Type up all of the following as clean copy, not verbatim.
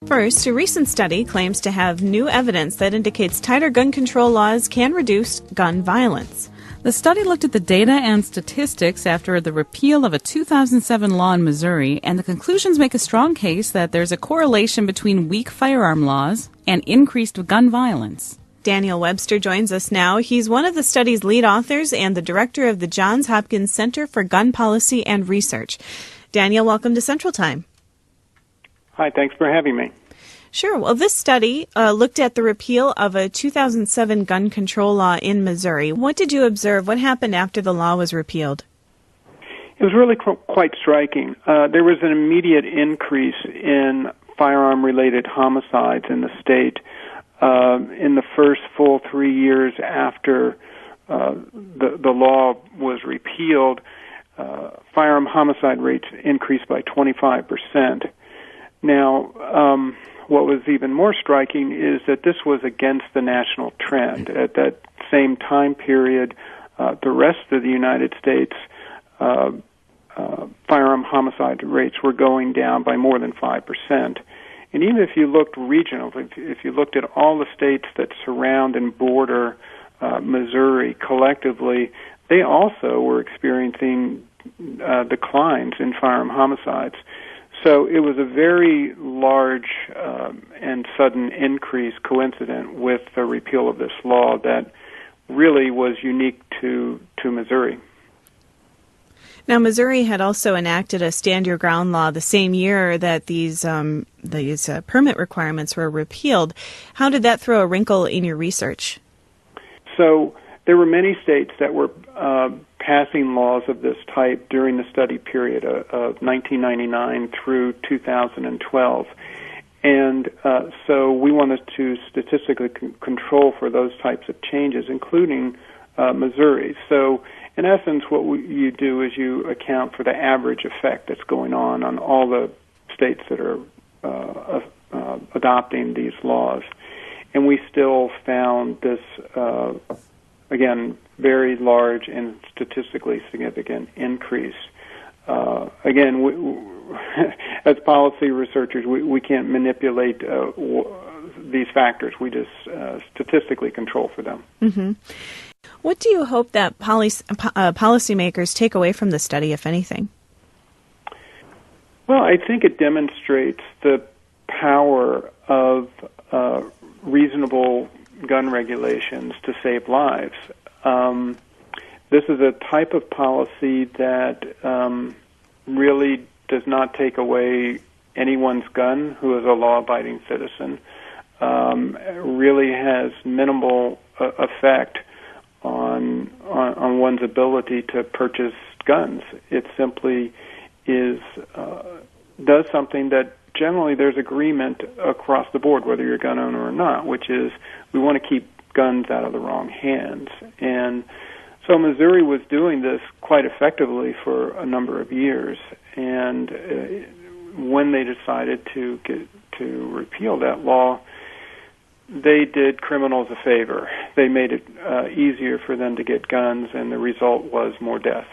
First, a recent study claims to have new evidence that indicates tighter gun control laws can reduce gun violence. The study looked at the data and statistics after the repeal of a 2007 law in Missouri, and the conclusions make a strong case that there's a correlation between weak firearm laws and increased gun violence. Daniel Webster joins us now. He's one of the study's lead authors and the director of the Johns Hopkins Center for Gun Policy and Research. Daniel, welcome to Central Time. Hi, thanks for having me. Sure. Well, this study looked at the repeal of a 2007 gun control law in Missouri. What did you observe? What happened after the law was repealed? It was really quite striking. There was an immediate increase in firearm-related homicides in the state. In the first full 3 years after the law was repealed, firearm homicide rates increased by 25%. Now, what was even more striking is that this was against the national trend. At that same time period, the rest of the United States firearm homicide rates were going down by more than 5%. And even if you looked regionally, if you looked at all the states that surround and border Missouri collectively, they also were experiencing declines in firearm homicides. So it was a very large and sudden increase coincident with the repeal of this law that really was unique to Missouri. Now, Missouri had also enacted a stand your ground law the same year that these permit requirements were repealed. How did that throw a wrinkle in your research? So there were many states that were passing laws of this type during the study period of 1999 through 2012. And so we wanted to statistically control for those types of changes, including Missouri. So in essence, what you do is you account for the average effect that's going on all the states that are adopting these laws. And we still found this, again, very large and statistically significant increase. Again, as policy researchers, we can't manipulate these factors. We just statistically control for them. Mm-hmm. What do you hope that policymakers take away from the study, if anything? Well, I think it demonstrates the power of reasonable gun regulations to save lives. This is a type of policy that really does not take away anyone's gun who is a law-abiding citizen. Really has minimal effect on one's ability to purchase guns. It simply does something that generally there's agreement across the board, whether you're a gun owner or not, which is we want to keep guns out of the wrong hands. And so Missouri was doing this quite effectively for a number of years. And when they decided to repeal that law, they did criminals a favor. They made it easier for them to get guns, and the result was more deaths.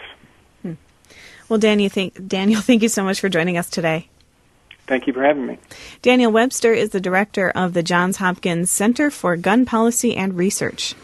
Well, Daniel, thank you so much for joining us today. Thank you for having me. Daniel Webster is the director of the Johns Hopkins Center for Gun Policy and Research.